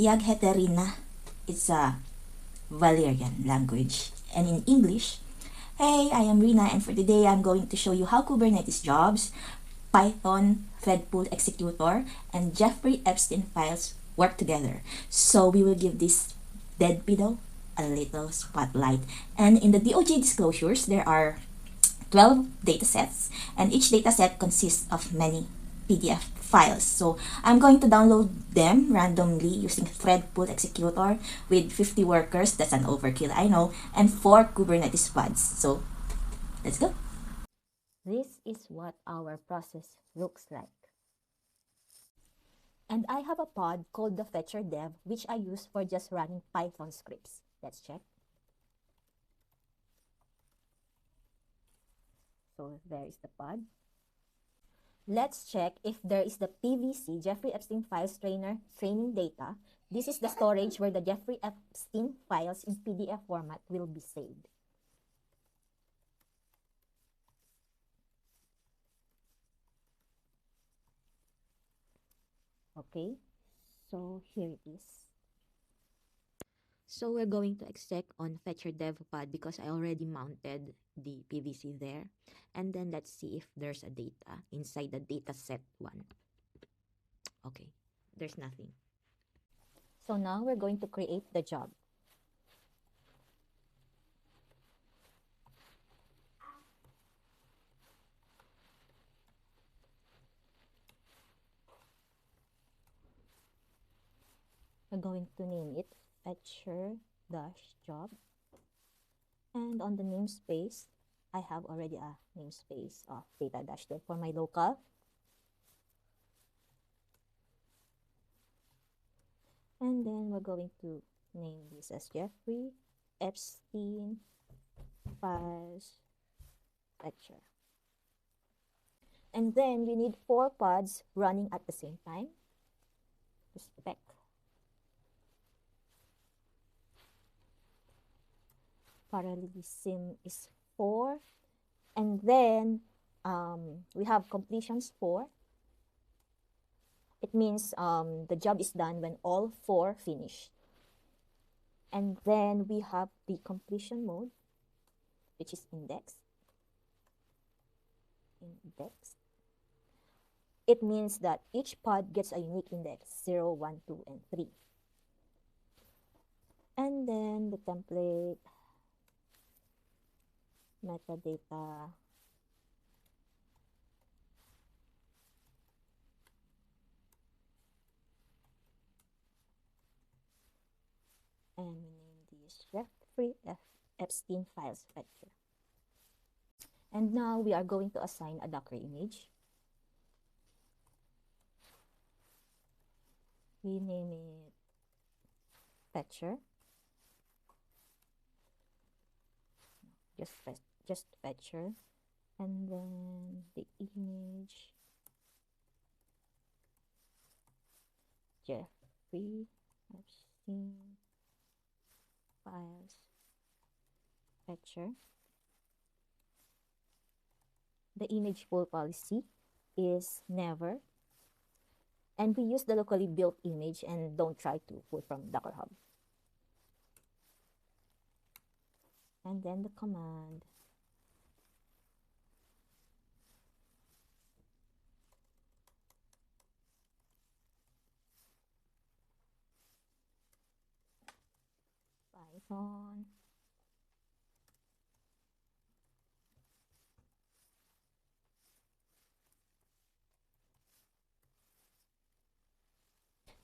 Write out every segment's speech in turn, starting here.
Yagheterina. It's a Valerian language. And in English, hey, I am Rina, and for today I'm going to show you how Kubernetes jobs, Python, ThreadPoolExecutor, and Jeffrey Epstein files work together. So we will give this dead pedo a little spotlight. And in the DOJ disclosures, there are 12 datasets, and each dataset consists of many PDF files. So I'm going to download them randomly using ThreadPoolExecutor with 50 workers. That's an overkill, I know, and 4 Kubernetes pods. So let's go. This is what our process looks like. And I have a pod called the Fetcher Dev, which I use for just running Python scripts. Let's check. So there is the pod. Let's check if there is the PVC, Jeffrey Epstein Files Trainer training data. This is the storage where the Jeffrey Epstein files in PDF format will be saved. Okay, so here it is. So we're going to exec on Fetcher Dev Pod because I already mounted the PVC there. And then let's see if there's a data inside the dataset one. Okay, there's nothing. So now we're going to create the job. We're going to name it Fetcher-job. And on the namespace, I have already a namespace of data-dev for my local. And then we're going to name this as Jeffrey Epstein Files Fetcher. And then we need 4 pods running at the same time. Spec. Parallelism is 4. And then we have completions 4. It means the job is done when all 4 finish. And then we have the completion mode, which is index. It means that each pod gets a unique index, 0, 1, 2, and 3. And then the template, metadata, and we name this Jeffrey Epstein Files Fetcher. And now we are going to assign a Docker image. We name it Fetcher. Just Fetcher. And then the image, Jeffrey Epstein Files Fetcher. The image pull policy is never. And we use the locally built image and don't try to pull from Docker Hub. And then the command. Python.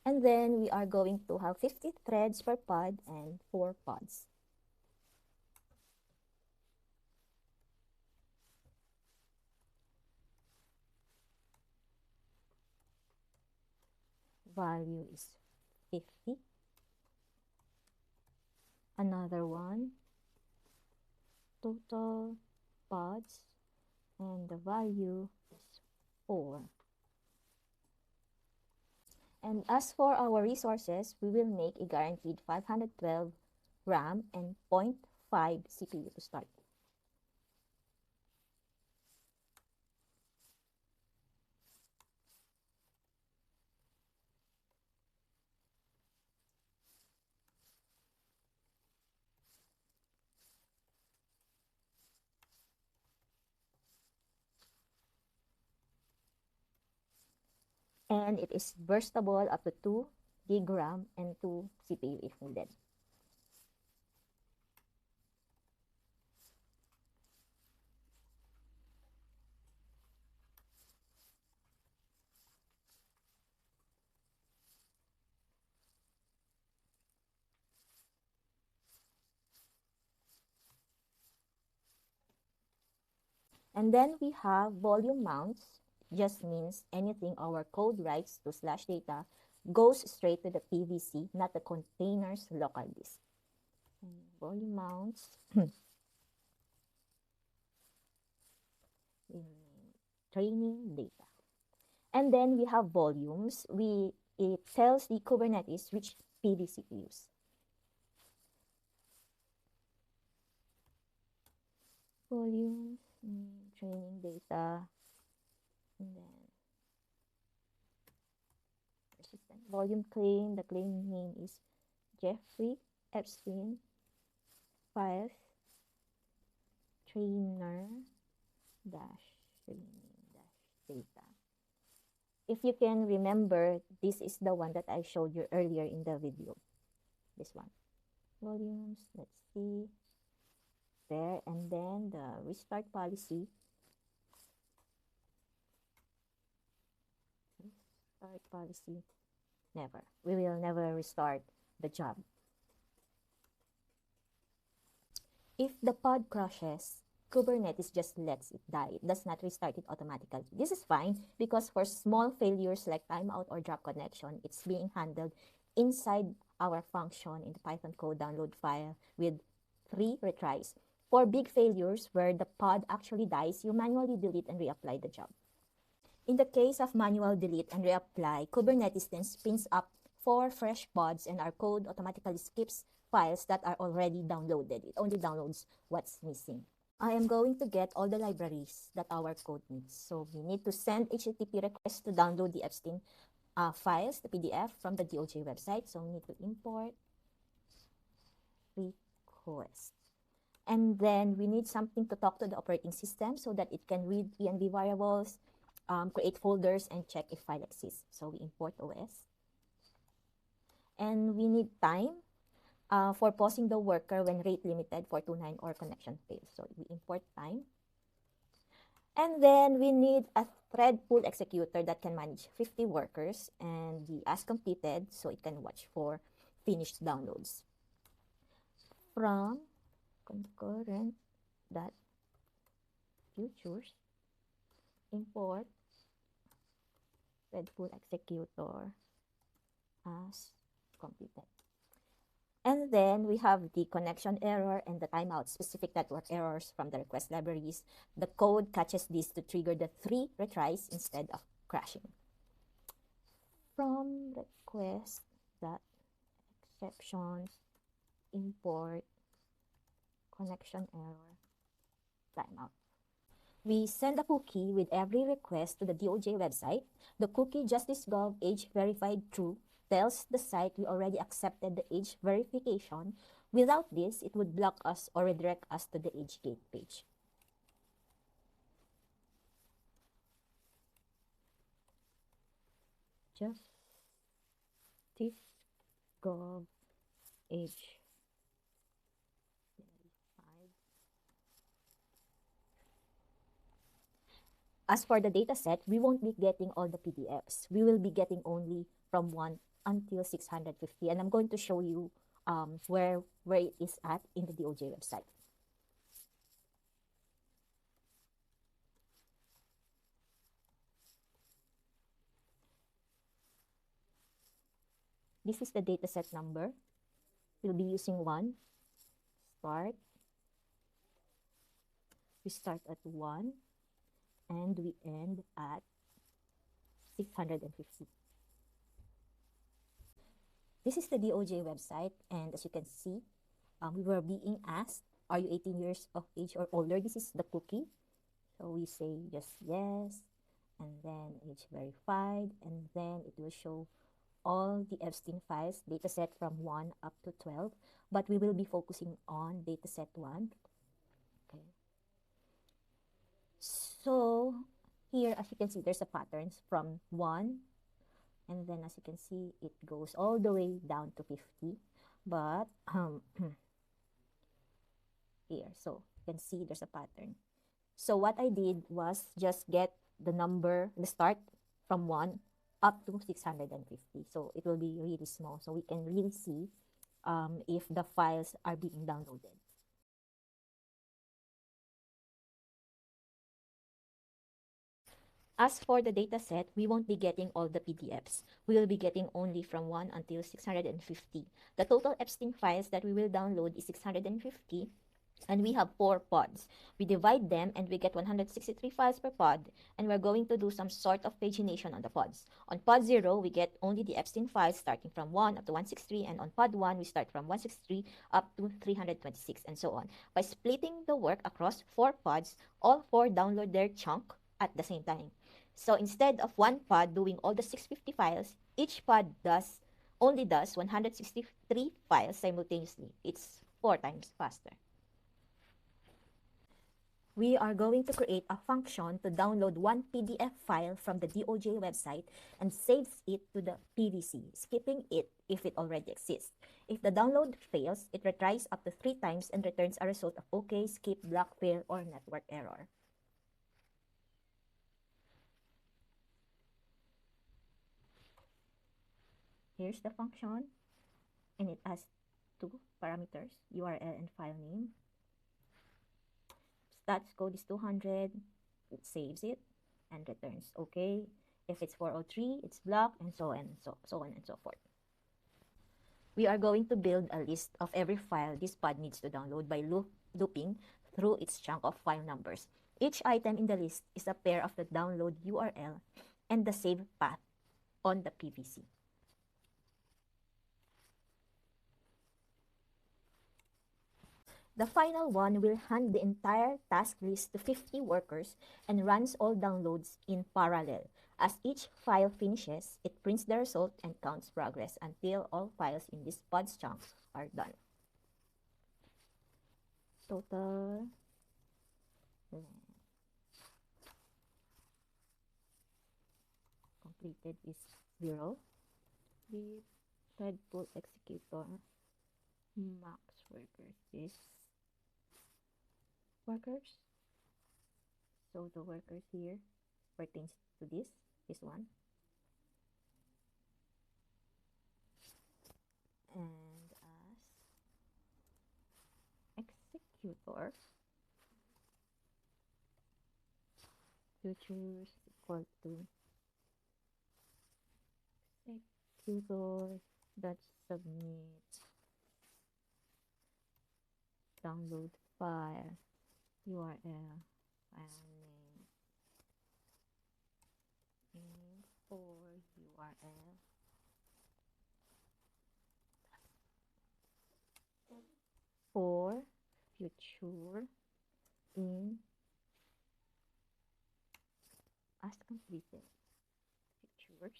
And then we are going to have 50 threads per pod and 4 pods. Value is 50. Another one, total pods, and the value is 4. And as for our resources, we will make a guaranteed 512 RAM and 0.5 CPU to start. and it is burstable up to 2 gig RAM and 2 CPU if needed. And then we have volume mounts, just means anything our code writes to slash data goes straight to the PVC, not the container's local disk. Volume mounts, training data. And then we have volumes. It tells the Kubernetes which PVC to use. Volumes, training data, and then persistent volume claim. The claim name is Jeffrey Epstein files trainer dash training dash data. If you can remember, this is the one that I showed you earlier in the video. This one. Volumes, let's see. There, and then the restart policy. Restart policy. Never. We will never restart the job. If the pod crashes, Kubernetes just lets it die. It does not restart it automatically. This is fine because for small failures like timeout or drop connection, it's being handled inside our function in the Python code download file with 3 retries. For big failures where the pod actually dies, you manually delete and reapply the job. In the case of manual delete and reapply, Kubernetes then spins up 4 fresh pods and our code automatically skips files that are already downloaded. It only downloads what's missing. I am going to get all the libraries that our code needs. So we need to send HTTP requests to download the Epstein files, the PDF from the DOJ website. So we need to import request. And then we need something to talk to the operating system so that it can read env variables, create folders, and check if file exists. So we import OS. And we need time for pausing the worker when rate limited 429 or connection fails. So we import time. And then we need a ThreadPoolExecutor that can manage 50 workers and be as completed so it can watch for finished downloads. From concurrent.futures, import ThreadPoolExecutor as completed. And then we have the connection error and the timeout specific network errors from the request libraries. The code catches these to trigger the 3 retries instead of crashing. From request.exceptions, import connection error timeout. We send a cookie with every request to the DOJ website. The cookie JusticeGov age verified true tells the site we already accepted the age verification. Without this, it would block us or redirect us to the age gate page. JusticeGov age verified. As for the dataset, we won't be getting all the PDFs. We will be getting only from 1 until 650. And I'm going to show you where it is at in the DOJ website. This is the dataset number. We'll be using 1. Start. We start at 1 and we end at 650. This is the DOJ website, and as you can see, we were being asked, are you 18 years of age or older? This is the cookie. So we say just yes, and then age verified, and then it will show all the Epstein files, dataset from 1 up to 12, but we will be focusing on dataset 1. Okay. So here, as you can see, there's a patterns from 1 And then as you can see, it goes all the way down to 50. But here, so you can see there's a pattern. So what I did was just get the number, the start from 1 up to 650. So it will be really small. So we can really see if the files are being downloaded. As for the dataset, we won't be getting all the PDFs. We will be getting only from 1 until 650. The total Epstein files that we will download is 650, and we have 4 pods. We divide them and we get 163 files per pod, and we're going to do some sort of pagination on the pods. On pod 0, we get only the Epstein files starting from 1 up to 163, and on pod 1, we start from 163 up to 326, and so on. By splitting the work across 4 pods, all 4 download their chunk at the same time. So instead of one pod doing all the 650 files, each pod only does 163 files simultaneously. It's 4 times faster. We are going to create a function to download one PDF file from the DOJ website and saves it to the PVC, skipping it if it already exists. If the download fails, it retries up to 3 times and returns a result of OK, skip, block, fail, or network error. Here's the function, and it has 2 parameters, URL and file name. Stats code is 200, it saves it and returns OK. If it's 403, it's blocked, and so on and so forth. We are going to build a list of every file this pod needs to download by looping through its chunk of file numbers. Each item in the list is a pair of the download URL and the save path on the PVC. The final one will hand the entire task list to 50 workers and runs all downloads in parallel. As each file finishes, it prints the result and counts progress until all files in this pod's chunk are done. Total completed is 0. With ThreadPoolExecutor, max workers is workers. So the workers here pertains to this one. And as executor, futures equal to executor that submit download file URL file name for URL for future in as completed futures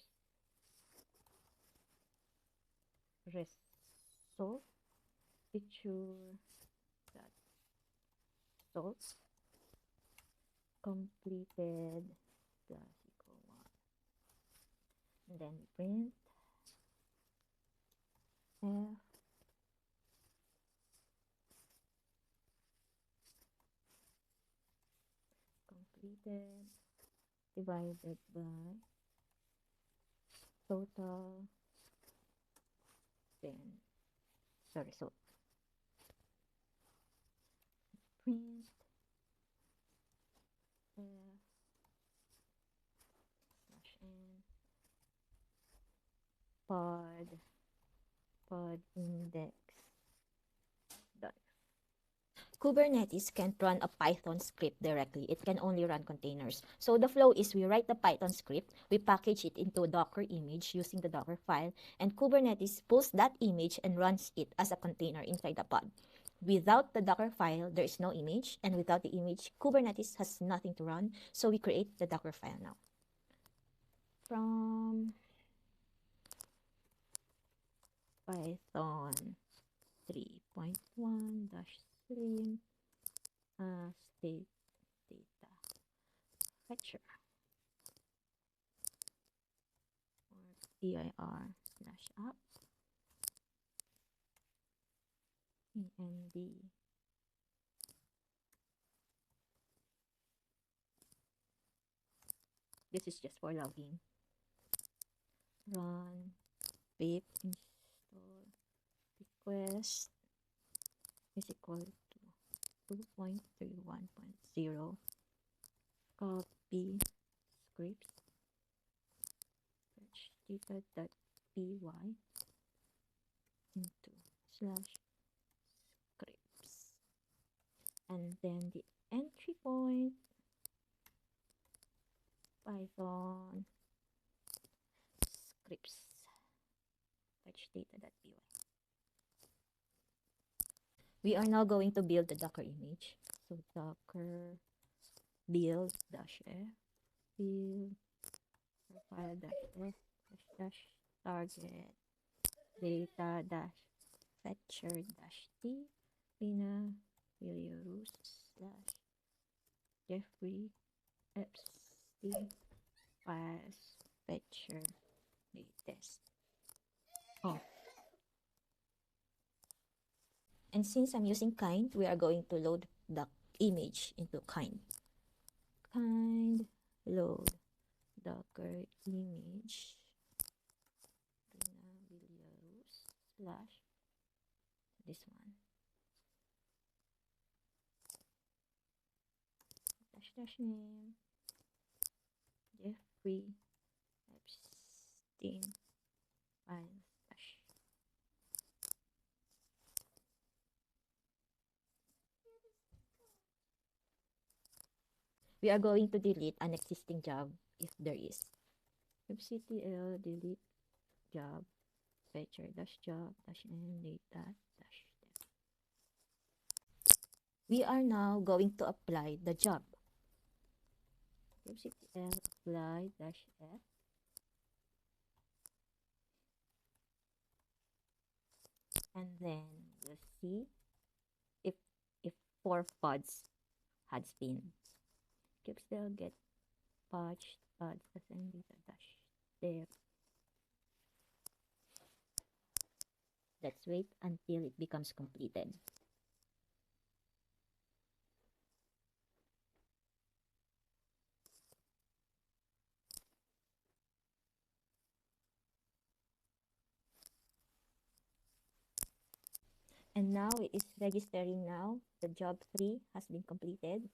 result future dot results completed plus equal 1, and then we print f completed divided by total then the result. Print f /n pod index done. Kubernetes can't run a Python script directly. It can only run containers. So the flow is we write the Python script, we package it into a Docker image using the Docker file, and Kubernetes pulls that image and runs it as a container inside the pod. Without the Docker file, there is no image, and without the image, Kubernetes has nothing to run, so we create the Docker file now. From Python 3.1-stream state data fetcher dir/app env. This is just for logging. Run pip install request is equal to 2.31.0. Copy scripts fetch data.py into slash scripts, and then the entry point Python scripts fetch data.py. We are now going to build the Docker image. So Docker build dash f build profile dash f dash target data dash fetcher dash t Rina Villarus slash Jeffrey Epstein files fetcher latest. Oh. And since I'm using kind, we are going to load the image into kind. Kind load Docker image Rina Villarus slash this one dash name Jeffrey Epstein files dash. We are going to delete an existing job if there is. kubectl delete job fetcher dash job dash n data dash dev. We are now going to apply the job. kubectl apply dash f and then we'll see if 4 pods has been. kubectl get patched pods dash n data dash dev. Let's wait until it becomes completed. And now it is registering now. The job 3 has been completed.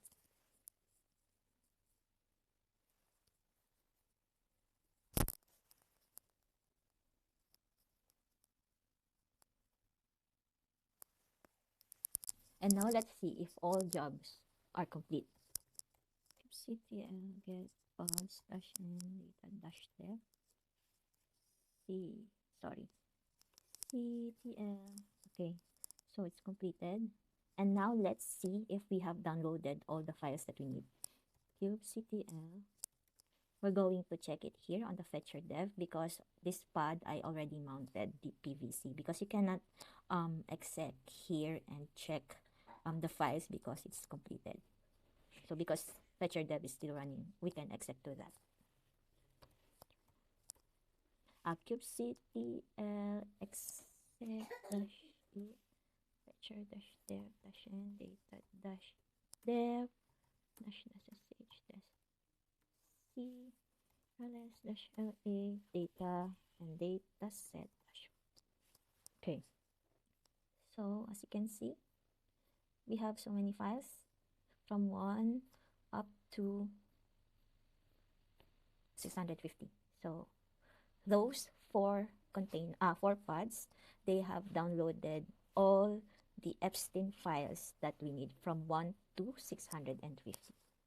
And now let's see if all jobs are complete. kubectl get pods dash n data dash dev. ctl. Okay, so it's completed. And now let's see if we have downloaded all the files that we need. kubectl. We're going to check it here on the fetcher dev because this pod I already mounted the PVC, because you cannot exec here and check the files because it's completed. So because fetcher dev is still running, we can exec to that. kubectl exec dash e fetcher dash dev dash n data dash dev dash ssh dash c ls dash la data and data set dash. Okay, so as you can see, we have so many files from 1 up to 650. So those 4 pods, they have downloaded all the Epstein files that we need from 1 to 650.